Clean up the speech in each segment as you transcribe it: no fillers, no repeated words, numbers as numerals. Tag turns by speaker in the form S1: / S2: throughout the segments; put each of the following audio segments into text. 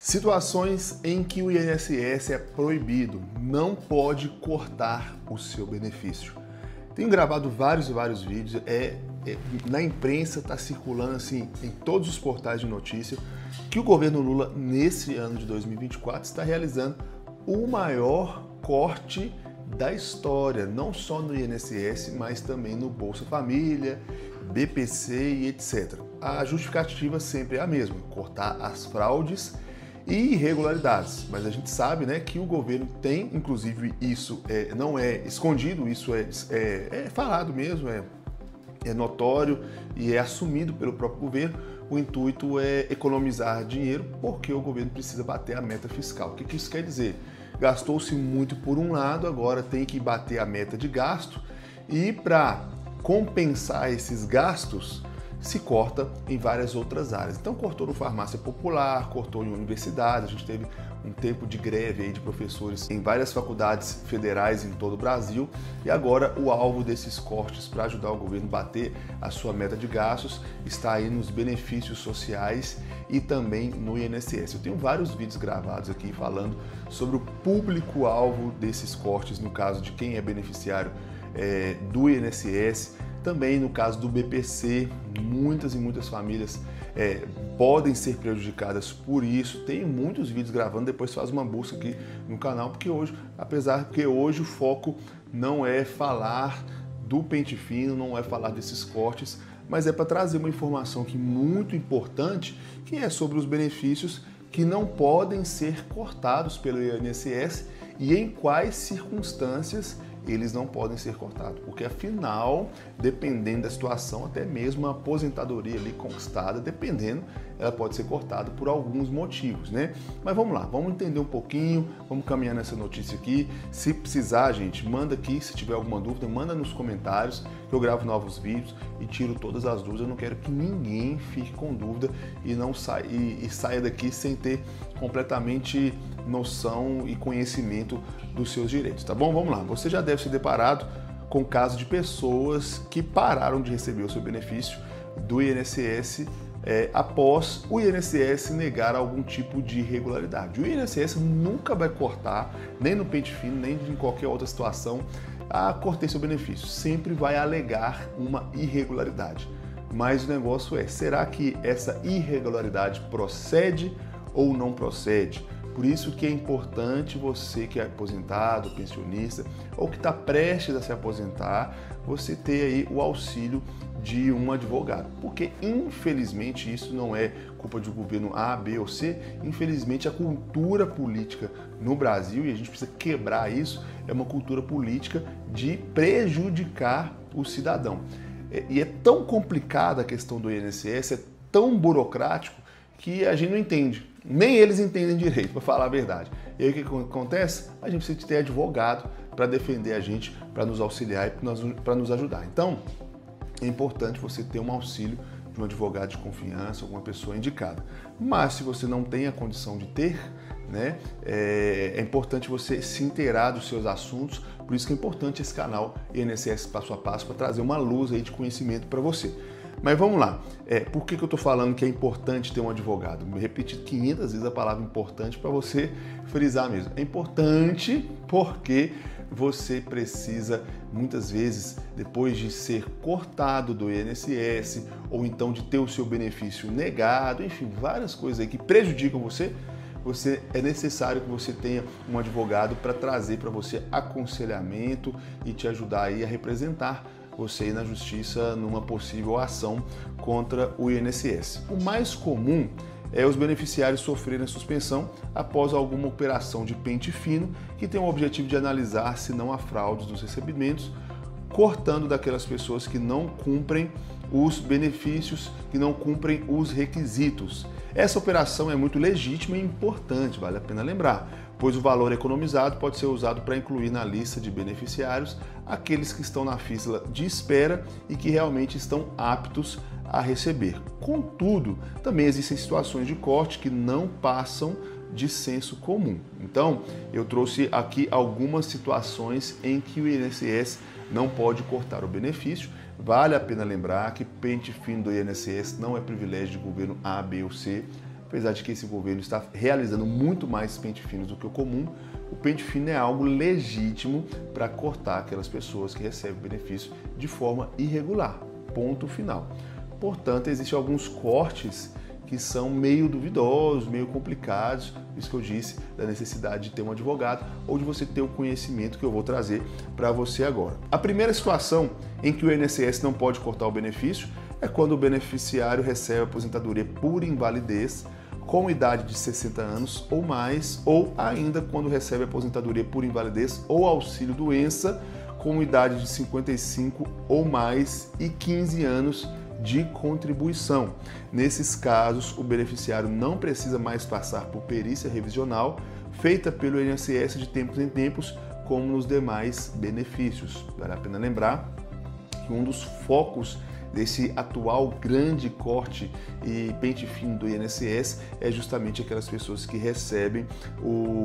S1: Situações em que o INSS é proibido, não pode cortar o seu benefício. Tenho gravado vários vídeos, na imprensa está circulando assim em todos os portais de notícia que o governo Lula, nesse ano de 2024, está realizando o maior corte da história, não só no INSS, mas também no Bolsa Família, BPC e etc. A justificativa sempre é a mesma: cortar as fraudes e irregularidades, mas a gente sabe, né, que o governo tem, inclusive isso não é escondido, isso é falado mesmo, é notório e é assumido pelo próprio governo. O intuito é economizar dinheiro porque o governo precisa bater a meta fiscal. O que isso quer dizer? Gastou-se muito por um lado, agora tem que bater a meta de gasto e para compensar esses gastos se corta em várias outras áreas. Então cortou no farmácia popular, cortou em universidade, a gente teve um tempo de greve aí de professores em várias faculdades federais em todo o Brasil e agora o alvo desses cortes para ajudar o governo a bater a sua meta de gastos está aí nos benefícios sociais e também no INSS. Eu tenho vários vídeos gravados aqui falando sobre o público-alvo desses cortes, no caso de quem é beneficiário do INSS. Também no caso do BPC, muitas e muitas famílias podem ser prejudicadas por isso. Tem muitos vídeos gravando, depois faz uma busca aqui no canal, porque hoje o foco não é falar do pente fino, não é falar desses cortes, mas é para trazer uma informação que muito importante, que é sobre os benefícios que não podem ser cortados pelo INSS e em quais circunstâncias eles não podem ser cortados, porque afinal, dependendo da situação, até mesmo a aposentadoria ali conquistada, dependendo, ela pode ser cortada por alguns motivos, né? Mas vamos lá, vamos entender um pouquinho, vamos caminhar nessa notícia aqui. Se precisar, gente, manda aqui, se tiver alguma dúvida, manda nos comentários, que eu gravo novos vídeos e tiro todas as dúvidas. Eu não quero que ninguém fique com dúvida e não saia daqui sem ter completamente noção e conhecimento dos seus direitos, tá bom? Vamos lá, você já deve ser deparado com casos de pessoas que pararam de receber o seu benefício do INSS após o INSS negar algum tipo de irregularidade. O INSS nunca vai cortar, nem no pente fino, nem em qualquer outra situação, cortei seu benefício. Sempre vai alegar uma irregularidade. Mas o negócio será que essa irregularidade procede ou não procede? Por isso que é importante você que é aposentado, pensionista, ou que está prestes a se aposentar, você ter aí o auxílio de um advogado. Porque, infelizmente, isso não é culpa de um governo A, B ou C. Infelizmente, a cultura política no Brasil, e a gente precisa quebrar isso, é uma cultura política de prejudicar o cidadão. E é tão complicada a questão do INSS, é tão burocrático, que a gente não entende. Nem eles entendem direito, para falar a verdade. E aí o que acontece? A gente precisa ter advogado para defender a gente, para nos auxiliar e para nos ajudar. Então, é importante você ter um auxílio de um advogado de confiança, alguma pessoa indicada. Mas se você não tem a condição de ter, né, é importante você se inteirar dos seus assuntos. Por isso que é importante esse canal INSS Passo a Passo, para trazer uma luz aí de conhecimento para você. Mas vamos lá, por que eu estou falando que é importante ter um advogado? Me repetir 500 vezes a palavra importante para você frisar mesmo. É importante porque você precisa, muitas vezes, depois de ser cortado do INSS, ou então de ter o seu benefício negado, enfim, várias coisas aí que prejudicam você, é necessário que você tenha um advogado para trazer para você aconselhamento e te ajudar aí a representar você ir na justiça numa possível ação contra o INSS. O mais comum é os beneficiários sofrerem suspensão após alguma operação de pente fino que tem o objetivo de analisar se não há fraudes nos recebimentos, cortando daquelas pessoas que não cumprem os benefícios, que não cumprem os requisitos. Essa operação é muito legítima e importante, vale a pena lembrar, pois o valor economizado pode ser usado para incluir na lista de beneficiários aqueles que estão na fila de espera e que realmente estão aptos a receber. Contudo, também existem situações de corte que não passam de senso comum. Então, eu trouxe aqui algumas situações em que o INSS não pode cortar o benefício. Vale a pena lembrar que pente fino do INSS não é privilégio de governo A, B ou C. apesar de que esse governo está realizando muito mais pente finos do que o comum, o pente fino é algo legítimo para cortar aquelas pessoas que recebem benefício de forma irregular. Ponto final. Portanto, existem alguns cortes que são meio duvidosos, meio complicados, isso que eu disse da necessidade de ter um advogado ou de você ter o conhecimento que eu vou trazer para você agora. A primeira situação em que o INSS não pode cortar o benefício é quando o beneficiário recebe aposentadoria por invalidez com idade de 60 anos ou mais, ou ainda quando recebe aposentadoria por invalidez ou auxílio-doença com idade de 55 ou mais e 15 anos de contribuição. Nesses casos, o beneficiário não precisa mais passar por perícia revisional feita pelo INSS de tempos em tempos, como nos demais benefícios. Vale a pena lembrar que um dos focos desse atual grande corte e pente fino do INSS é justamente aquelas pessoas que recebem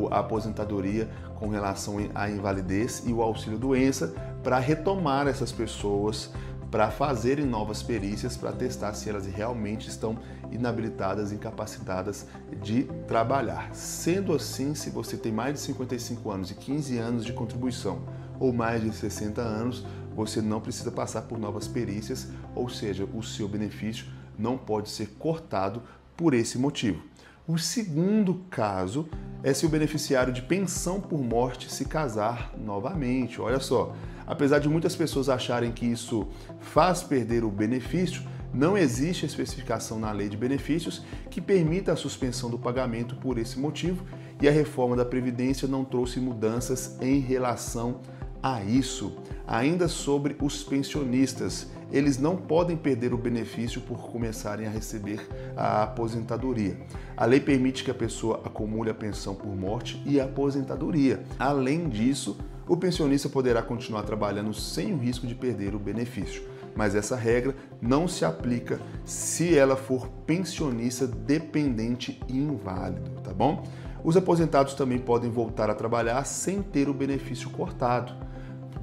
S1: a aposentadoria com relação à invalidez e o auxílio-doença, para retomar essas pessoas, para fazerem novas perícias, para testar se elas realmente estão inabilitadas, incapacitadas de trabalhar. Sendo assim, se você tem mais de 55 anos e 15 anos de contribuição ou mais de 60 anos, você não precisa passar por novas perícias, ou seja, o seu benefício não pode ser cortado por esse motivo. O segundo caso é se o beneficiário de pensão por morte se casar novamente. Olha só, apesar de muitas pessoas acharem que isso faz perder o benefício, não existe especificação na lei de benefícios que permita a suspensão do pagamento por esse motivo, e a reforma da Previdência não trouxe mudanças em relação a isso. Ainda sobre os pensionistas, eles não podem perder o benefício por começarem a receber a aposentadoria. A lei permite que a pessoa acumule a pensão por morte e a aposentadoria. Além disso, o pensionista poderá continuar trabalhando sem o risco de perder o benefício. Mas essa regra não se aplica se ela for pensionista dependente e inválido, tá bom? Os aposentados também podem voltar a trabalhar sem ter o benefício cortado.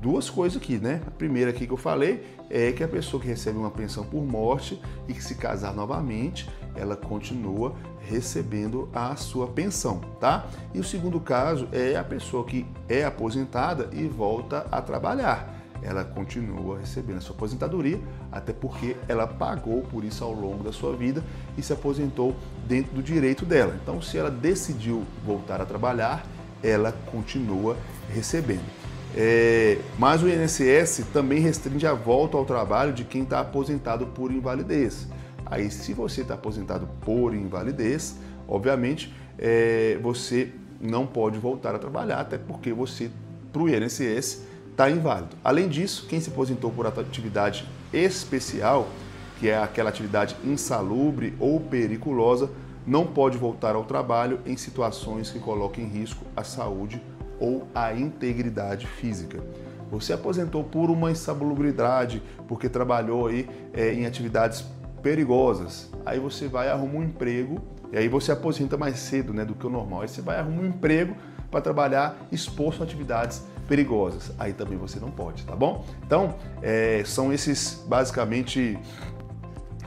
S1: Duas coisas aqui, né? A primeira aqui que eu falei é que a pessoa que recebe uma pensão por morte e que se casar novamente, ela continua recebendo a sua pensão, tá? E o segundo caso é a pessoa que é aposentada e volta a trabalhar. Ela continua recebendo a sua aposentadoria, até porque ela pagou por isso ao longo da sua vida e se aposentou dentro do direito dela. Então, se ela decidiu voltar a trabalhar, ela continua recebendo. Mas o INSS também restringe a volta ao trabalho de quem está aposentado por invalidez. Aí, se você está aposentado por invalidez, obviamente, você não pode voltar a trabalhar, até porque você, para o INSS, está inválido. Além disso, quem se aposentou por atividade especial, que é aquela atividade insalubre ou periculosa, não pode voltar ao trabalho em situações que coloquem em risco a saúde ou a integridade física. Você aposentou por uma insalubridade, porque trabalhou aí em atividades perigosas. Aí você vai arrumar um emprego, e aí você aposenta mais cedo, né, do que o normal. Aí você vai arrumar um emprego para trabalhar exposto a atividades perigosas. Aí também você não pode, tá bom? Então, são esses, basicamente,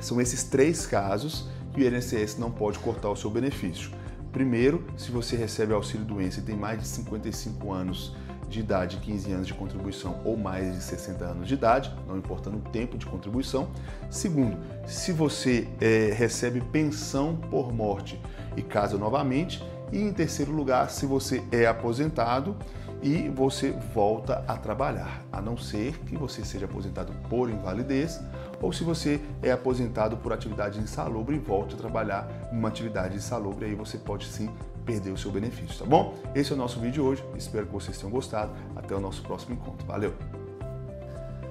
S1: são esses três casos que o INSS não pode cortar o seu benefício. Primeiro, se você recebe auxílio-doença e tem mais de 55 anos de idade, 15 anos de contribuição ou mais de 60 anos de idade, não importando o tempo de contribuição. Segundo, se você recebe pensão por morte e casa novamente. E em terceiro lugar, se você é aposentado e você volta a trabalhar, a não ser que você seja aposentado por invalidez, ou se você é aposentado por atividade insalubre e volte a trabalhar numa atividade insalubre, aí você pode sim perder o seu benefício, tá bom? Esse é o nosso vídeo de hoje, espero que vocês tenham gostado, até o nosso próximo encontro, valeu!